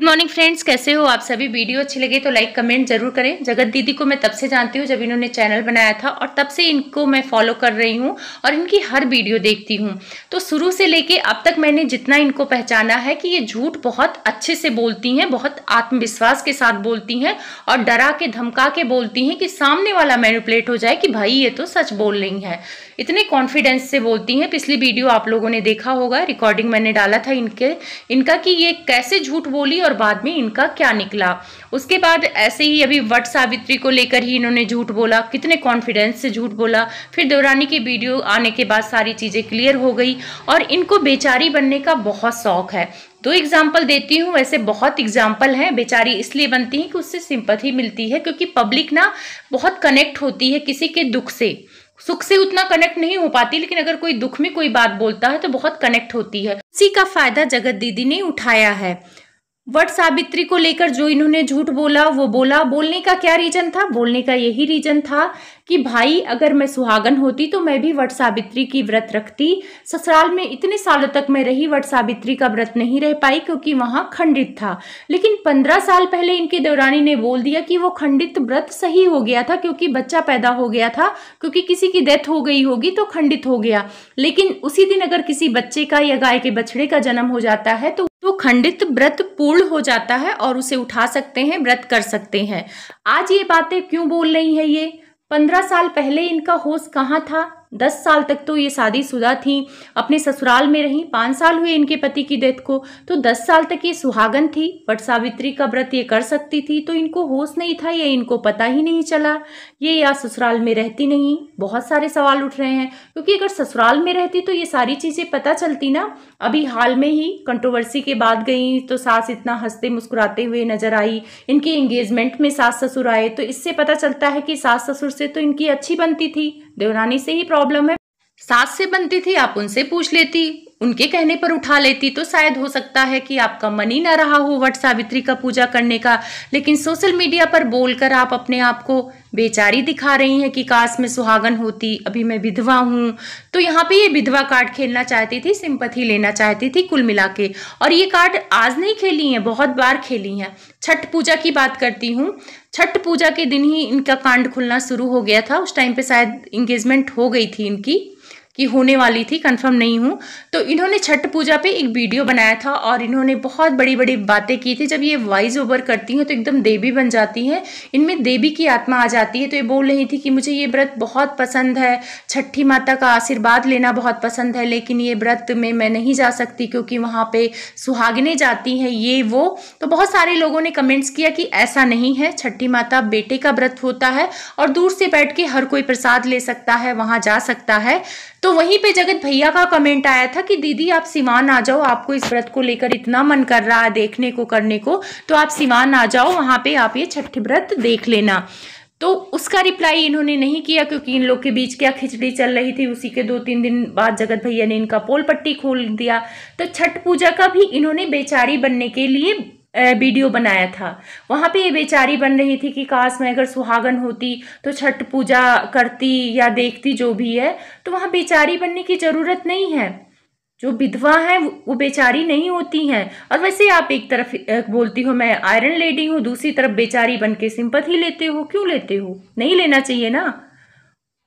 Good morning friends, कैसे हो आप सभी। वीडियो अच्छी लगे तो लाइक कमेंट जरूर करें। जगत दीदी को मैं तब से जानती हूँ जब इन्होंने चैनल बनाया था और तब से इनको मैं फॉलो कर रही हूँ और इनकी हर वीडियो देखती हूँ। तो शुरू से लेके अब तक मैंने जितना इनको पहचाना है कि ये झूठ बहुत अच्छे से बोलती हैं, बहुत आत्मविश्वास के साथ बोलती हैं और डरा के धमका के बोलती हैं कि सामने वाला मैनिपुलेट हो जाए कि भाई ये तो सच बोल रही है। इतने कॉन्फिडेंस से बोलती हैं। पिछली वीडियो आप लोगों ने देखा होगा, रिकॉर्डिंग मैंने डाला था इनका कि ये कैसे झूठ बोली और बाद में इनका क्या निकला। उसके बाद ऐसे ही अभी वट सावित्री को लेकर ही इन्होंने झूठ बोला, कितने कॉन्फिडेंस से झूठ बोला। फिर देवरानी की वीडियो आने के बाद सारी चीजें क्लियर हो गई और इनको बेचारी बनने का बहुत शौक है। दो एग्जाम्पल देती हूँ, वैसे बहुत एग्जाम्पल हैं। बेचारी इसलिए बनती है कि उससे सिंपैथी मिलती है, क्योंकि पब्लिक ना बहुत कनेक्ट होती है किसी के दुख से। सुख से उतना कनेक्ट नहीं हो पाती, लेकिन अगर कोई दुख में कोई बात बोलता है तो बहुत कनेक्ट होती है। इसी का फायदा जगत दीदी ने उठाया है। वट सावित्री को लेकर जो इन्होंने झूठ बोला वो बोला। बोलने का क्या रीजन था? बोलने का यही रीजन था कि भाई अगर मैं सुहागन होती तो मैं भी वट सावित्री की व्रत रखती। ससुराल में इतने सालों तक मैं रही, वट सावित्री का व्रत नहीं रह पाई क्योंकि वहां खंडित था। लेकिन 15 साल पहले इनकी देवरानी ने बोल दिया कि वो खंडित व्रत सही हो गया था क्योंकि बच्चा पैदा हो गया था, क्योंकि किसी की डेथ हो गई होगी तो खंडित हो गया। लेकिन उसी दिन अगर किसी बच्चे का या गाय के बछड़े का जन्म हो जाता है तो खंडित व्रत पूर्ण हो जाता है और उसे उठा सकते हैं, व्रत कर सकते हैं। आज ये बातें क्यों बोल रही है? ये 15 साल पहले इनका होश कहाँ था? 10 साल तक तो ये शादीशुदा थी, अपने ससुराल में रही। 5 साल हुए इनके पति की डेथ को, तो 10 साल तक ये सुहागन थी। वट सावित्री का व्रत ये कर सकती थी, तो इनको होश नहीं था, ये इनको पता ही नहीं चला। ये या ससुराल में रहती नहीं, बहुत सारे सवाल उठ रहे हैं, क्योंकि अगर ससुराल में रहती तो ये सारी चीजें पता चलती ना। अभी हाल में ही कंट्रोवर्सी के बाद गई तो सास इतना हंसते मुस्कुराते हुए नजर आई। इनके एंगेजमेंट में सास ससुर आए, तो इससे पता चलता है कि सास ससुर से तो इनकी अच्छी बनती थी। देवरानी से ही प्रॉब्लम है। सास से बनती थी, आप उनसे पूछ लेती, उनके कहने पर उठा लेती, तो शायद हो सकता है कि आपका मन ही ना रहा हो वट सावित्री का पूजा करने का। लेकिन सोशल मीडिया पर बोलकर आप अपने आप को बेचारी दिखा रही हैं कि काश मैं सुहागन होती, अभी मैं विधवा हूं। तो यहाँ पे ये विधवा कार्ड खेलना चाहती थी, सिंपैथी लेना चाहती थी कुल मिला के। और ये कार्ड आज नहीं खेली हैं, बहुत बार खेली हैं। छठ पूजा की बात करती हूँ। छठ पूजा के दिन ही इनका कांड खुलना शुरू हो गया था। उस टाइम पे शायद इंगेजमेंट हो गई थी इनकी, कि होने वाली थी, कंफर्म नहीं हूँ। तो इन्होंने छठ पूजा पे एक वीडियो बनाया था और इन्होंने बहुत बड़ी बड़ी बातें की थी। जब ये वॉइस ओवर करती हैं तो एकदम देवी बन जाती हैं, इनमें देवी की आत्मा आ जाती है। तो ये बोल रही थी कि मुझे ये व्रत बहुत पसंद है, छठी माता का आशीर्वाद लेना बहुत पसंद है, लेकिन ये व्रत में मैं नहीं जा सकती क्योंकि वहाँ पे सुहागिनें जाती हैं, ये वो। तो बहुत सारे लोगों ने कमेंट्स किया कि ऐसा नहीं है, छठी माता बेटे का व्रत होता है और दूर से बैठ के हर कोई प्रसाद ले सकता है, वहाँ जा सकता है। तो वहीं पे जगत भैया का कमेंट आया था कि दीदी आप सिवान आ जाओ, आपको इस व्रत को लेकर इतना मन कर रहा है देखने को करने को, तो आप सिवान आ जाओ, वहां पे आप ये छठ व्रत देख लेना। तो उसका रिप्लाई इन्होंने नहीं किया, क्योंकि इन लोग के बीच क्या खिचड़ी चल रही थी। उसी के 2-3 दिन बाद जगत भैया ने इनका पोल पट्टी खोल दिया। तो छठ पूजा का भी इन्होंने बेचारी बनने के लिए वीडियो बनाया था। वहां पे ये बेचारी बन रही थी कि काश मैं अगर सुहागन होती तो छठ पूजा करती या देखती, जो भी है। तो वहां बेचारी बनने की जरूरत नहीं है। जो विधवा है वो बेचारी नहीं होती हैं। और वैसे आप एक तरफ बोलती हो मैं आयरन लेडी हूँ, दूसरी तरफ बेचारी बन के सिंपैथी लेते हो। क्यों लेते हो? नहीं लेना चाहिए ना।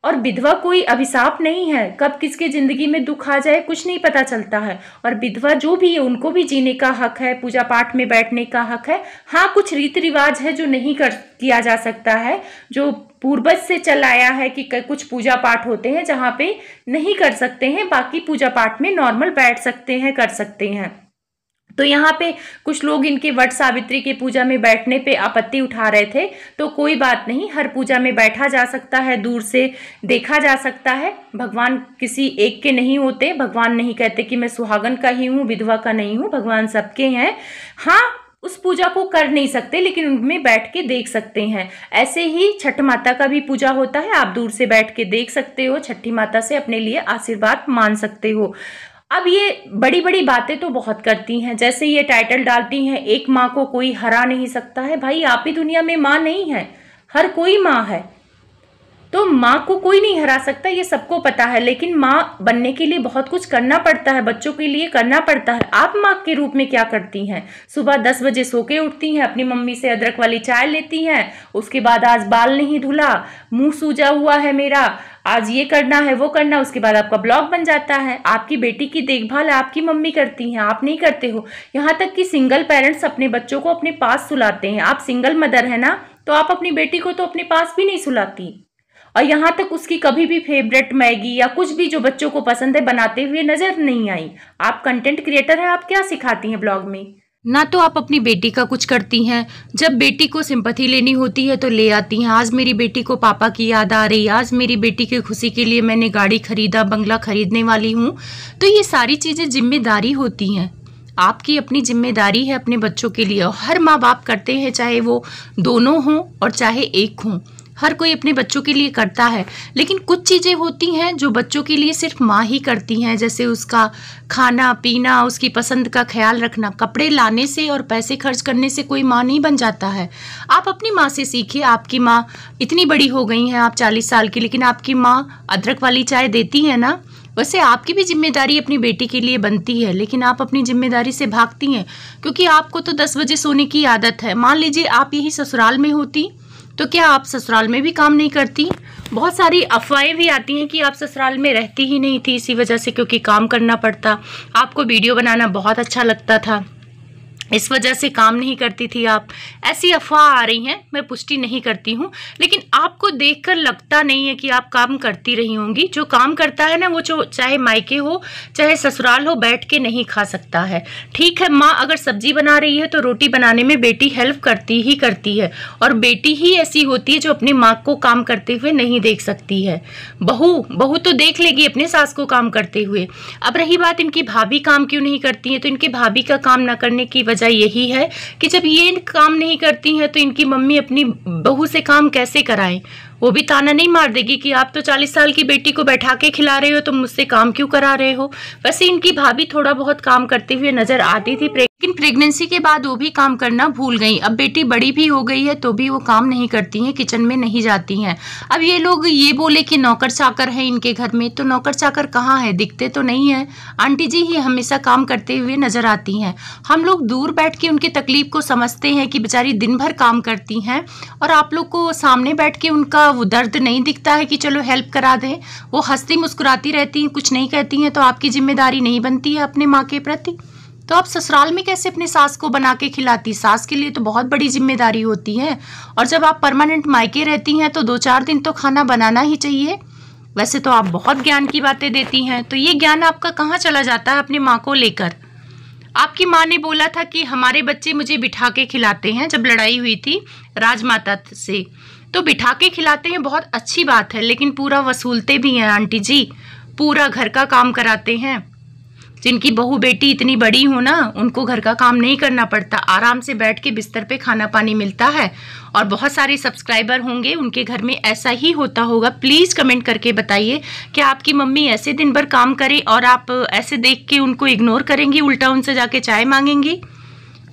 और विधवा कोई अभिशाप नहीं है, कब किसके जिंदगी में दुख आ जाए कुछ नहीं पता चलता है। और विधवा जो भी है उनको भी जीने का हक है, पूजा पाठ में बैठने का हक है। हाँ, कुछ रीति रिवाज है जो नहीं किया जा सकता है, जो पूर्वज से चल आया है कि कुछ पूजा पाठ होते हैं जहाँ पे नहीं कर सकते हैं, बाकी पूजा पाठ में नॉर्मल बैठ सकते हैं, कर सकते हैं। तो यहाँ पे कुछ लोग इनके वट सावित्री के पूजा में बैठने पे आपत्ति उठा रहे थे। तो कोई बात नहीं, हर पूजा में बैठा जा सकता है, दूर से देखा जा सकता है। भगवान किसी एक के नहीं होते। भगवान नहीं कहते कि मैं सुहागन का ही हूँ, विधवा का नहीं हूँ, भगवान सबके हैं। हाँ, उस पूजा को कर नहीं सकते लेकिन उनमें बैठ के देख सकते हैं। ऐसे ही छठ माता का भी पूजा होता है, आप दूर से बैठ के देख सकते हो, छठी माता से अपने लिए आशीर्वाद मान सकते हो। अब ये बड़ी बड़ी बातें तो बहुत करती हैं, जैसे ये टाइटल डालती हैं एक माँ को कोई हरा नहीं सकता है। भाई आप ही दुनिया में माँ नहीं है, हर कोई माँ है। तो माँ को कोई नहीं हरा सकता, ये सबको पता है, लेकिन माँ बनने के लिए बहुत कुछ करना पड़ता है, बच्चों के लिए करना पड़ता है। आप माँ के रूप में क्या करती हैं? सुबह 10 बजे सो के उठती हैं, अपनी मम्मी से अदरक वाली चाय लेती हैं, उसके बाद आज बाल नहीं धुला, मुंह सूजा हुआ है मेरा, आज ये करना है वो करना, उसके बाद आपका ब्लॉग बन जाता है। आपकी बेटी की देखभाल आपकी मम्मी करती हैं, आप नहीं करते हो। यहाँ तक कि सिंगल पेरेंट्स अपने बच्चों को अपने पास सुलाते हैं। आप सिंगल मदर है ना, तो आप अपनी बेटी को तो अपने पास भी नहीं सुलाती, और यहाँ तक उसकी कभी भी फेवरेट मैगी या कुछ भी जो बच्चों को पसंद है बनाते हुए नजर नहीं आई। आप कंटेंट क्रिएटर हैं, आप क्या सिखाती हैं ब्लॉग में? ना तो आप अपनी बेटी का कुछ करती हैं, जब बेटी को सिंपैथी लेनी होती है तो ले आती हैं, आज मेरी बेटी को पापा की याद आ रही, आज मेरी बेटी की खुशी के लिए मैंने गाड़ी खरीदा, बंगला खरीदने वाली हूँ। तो ये सारी चीज़ें जिम्मेदारी होती हैं, आपकी अपनी जिम्मेदारी है अपने बच्चों के लिए। हर माँ बाप करते हैं, चाहे वो दोनों हों और चाहे एक हों, हर कोई अपने बच्चों के लिए करता है। लेकिन कुछ चीज़ें होती हैं जो बच्चों के लिए सिर्फ माँ ही करती हैं, जैसे उसका खाना पीना, उसकी पसंद का ख्याल रखना। कपड़े लाने से और पैसे खर्च करने से कोई माँ नहीं बन जाता है। आप अपनी माँ से सीखिए। आपकी माँ इतनी बड़ी हो गई हैं, आप 40 साल की, लेकिन आपकी माँ अदरक वाली चाय देती है ना। वैसे आपकी भी जिम्मेदारी अपनी बेटी के लिए बनती है, लेकिन आप अपनी जिम्मेदारी से भागती हैं, क्योंकि आपको तो 10 बजे सोने की आदत है। मान लीजिए आप यही ससुराल में होती तो क्या आप ससुराल में भी काम नहीं करती? बहुत सारी अफवाहें भी आती हैं कि आप ससुराल में रहती ही नहीं थी इसी वजह से, क्योंकि काम करना पड़ता, आपको वीडियो बनाना बहुत अच्छा लगता था, इस वजह से काम नहीं करती थी आप। ऐसी अफवाह आ रही हैं, मैं पुष्टि नहीं करती हूँ, लेकिन आपको देखकर लगता नहीं है कि आप काम करती रही होंगी। जो काम करता है ना, वो जो चाहे मायके हो चाहे ससुराल हो, बैठ के नहीं खा सकता है। ठीक है, माँ अगर सब्जी बना रही है तो रोटी बनाने में बेटी हेल्प करती ही करती है, और बेटी ही ऐसी होती है जो अपनी माँ को काम करते हुए नहीं देख सकती है। बहू तो देख लेगी अपने सास को काम करते हुए। अब रही बात इनकी भाभी काम क्यों नहीं करती है, तो इनके भाभी का काम न करने की वजह यही है कि जब ये काम नहीं करती हैं तो इनकी मम्मी अपनी बहू से काम कैसे कराएं। वो भी ताना नहीं मार देगी कि आप तो 40 साल की बेटी को बैठा के खिला रहे हो, तो मुझसे काम क्यों करा रहे हो। वैसे इनकी भाभी थोड़ा बहुत काम करते हुए नजर आती थी, लेकिन प्रेगनेंसी के बाद वो भी काम करना भूल गई। अब बेटी बड़ी भी हो गई है तो भी वो काम नहीं करती हैं, किचन में नहीं जाती हैं। अब ये लोग ये बोले कि नौकर चाकर है इनके घर में, तो नौकर चाकर कहाँ है, दिखते तो नहीं है। आंटी जी ही हमेशा काम करते हुए नजर आती हैं। हम लोग दूर बैठ के उनकी तकलीफ को समझते हैं कि बेचारी दिन भर काम करती हैं, और आप लोग को सामने बैठ के उनका वो दर्द नहीं दिखता है कि चलो हेल्प करा दें। वो हंसती मुस्कुराती रहती हैं, कुछ नहीं कहती हैं, तो आपकी जिम्मेदारी नहीं बनती है अपने माँ के प्रति। तो आप ससुराल में कैसे अपनी सास को बना के खिलाती? सास के लिए तो बहुत बड़ी जिम्मेदारी होती है, और जब आप परमानेंट मायके रहती हैं तो 2-4 दिन तो खाना बनाना ही चाहिए। वैसे तो आप बहुत ज्ञान की बातें देती हैं, तो ये ज्ञान आपका कहाँ चला जाता है अपनी माँ को लेकर? आपकी माँ ने बोला था कि हमारे बच्चे मुझे बिठा के खिलाते हैं, जब लड़ाई हुई थी राजमाता से, तो बिठा के खिलाते हैं, बहुत अच्छी बात है, लेकिन पूरा वसूलते भी हैं आंटी जी, पूरा घर का काम कराते हैं। जिनकी बहू बेटी इतनी बड़ी हो ना, उनको घर का काम नहीं करना पड़ता, आराम से बैठ के बिस्तर पे खाना पानी मिलता है। और बहुत सारे सब्सक्राइबर होंगे उनके घर में ऐसा ही होता होगा। प्लीज़ कमेंट करके बताइए कि आपकी मम्मी ऐसे दिन भर काम करे और आप ऐसे देख के उनको इग्नोर करेंगी, उल्टा उनसे जाके चाय मांगेंगी?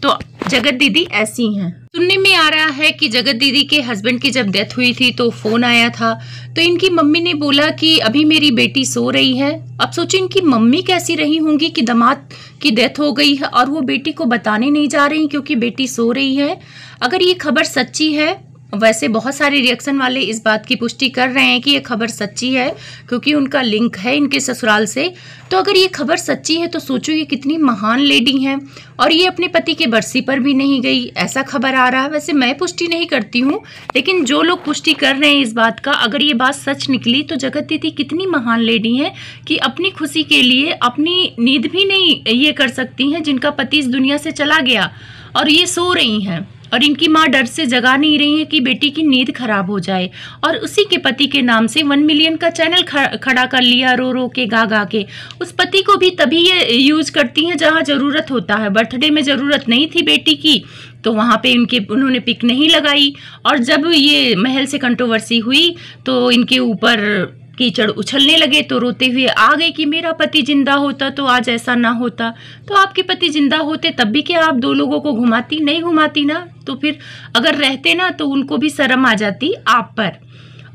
तो जगत दीदी ऐसी हैं। सुनने में आ रहा है कि जगत दीदी के हस्बैंड की जब डेथ हुई थी तो फोन आया था, तो इनकी मम्मी ने बोला कि अभी मेरी बेटी सो रही है। अब सोचो इनकी मम्मी कैसी रही होंगी कि दामाद की डेथ हो गई है और वो बेटी को बताने नहीं जा रही क्योंकि बेटी सो रही है। अगर ये खबर सच्ची है, वैसे बहुत सारे रिएक्शन वाले इस बात की पुष्टि कर रहे हैं कि ये खबर सच्ची है क्योंकि उनका लिंक है इनके ससुराल से। तो अगर ये खबर सच्ची है तो सोचो ये कितनी महान लेडी हैं, और ये अपने पति के बरसी पर भी नहीं गई, ऐसा खबर आ रहा है। वैसे मैं पुष्टि नहीं करती हूँ, लेकिन जो लोग पुष्टि कर रहे हैं इस बात का, अगर ये बात सच निकली तो जगत दीदी कितनी महान लेडी हैं कि अपनी खुशी के लिए अपनी नींद भी नहीं ये कर सकती हैं, जिनका पति इस दुनिया से चला गया और ये सो रही हैं, और इनकी माँ डर से जगा नहीं रही है कि बेटी की नींद खराब हो जाए। और उसी के पति के नाम से 1 मिलियन का चैनल खड़ा कर लिया, रो रो के गा गा के। उस पति को भी तभी ये यूज करती हैं जहाँ जरूरत होता है। बर्थडे में जरूरत नहीं थी बेटी की तो वहाँ पे उन्होंने पिक नहीं लगाई, और जब ये महल से कंट्रोवर्सी हुई तो इनके ऊपर कीचड़ उछलने लगे तो रोते हुए आ गए कि मेरा पति जिंदा होता तो आज ऐसा ना होता। तो आपके पति जिंदा होते तब भी क्या आप 2 लोगों को घुमाती? नहीं घुमाती ना। तो फिर अगर रहते ना तो उनको भी शर्म आ जाती आप पर।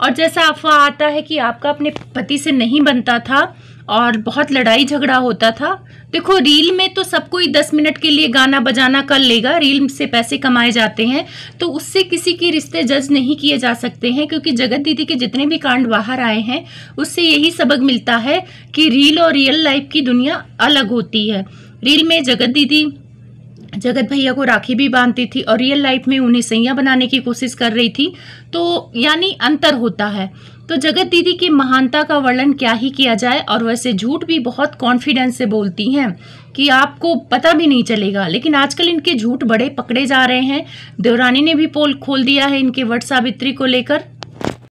और जैसा अफवाह आता है कि आपका अपने पति से नहीं बनता था और बहुत लड़ाई झगड़ा होता था। देखो, रील में तो सब कोई 10 मिनट के लिए गाना बजाना कर लेगा, रील से पैसे कमाए जाते हैं, तो उससे किसी के रिश्ते जज नहीं किए जा सकते हैं, क्योंकि जगत दीदी के जितने भी कांड बाहर आए हैं उससे यही सबक मिलता है कि रील और रियल लाइफ की दुनिया अलग होती है। रील में जगत दीदी जगत भैया को राखी भी बांधती थी और रियल लाइफ में उन्हें सैया बनाने की कोशिश कर रही थी, तो यानी अंतर होता है। तो जगत दीदी की महानता का वर्णन क्या ही किया जाए, और वैसे झूठ भी बहुत कॉन्फिडेंस से बोलती हैं कि आपको पता भी नहीं चलेगा। लेकिन आजकल इनके झूठ बड़े पकड़े जा रहे हैं। देवरानी ने भी पोल खोल दिया है इनके वट सावित्री को लेकर।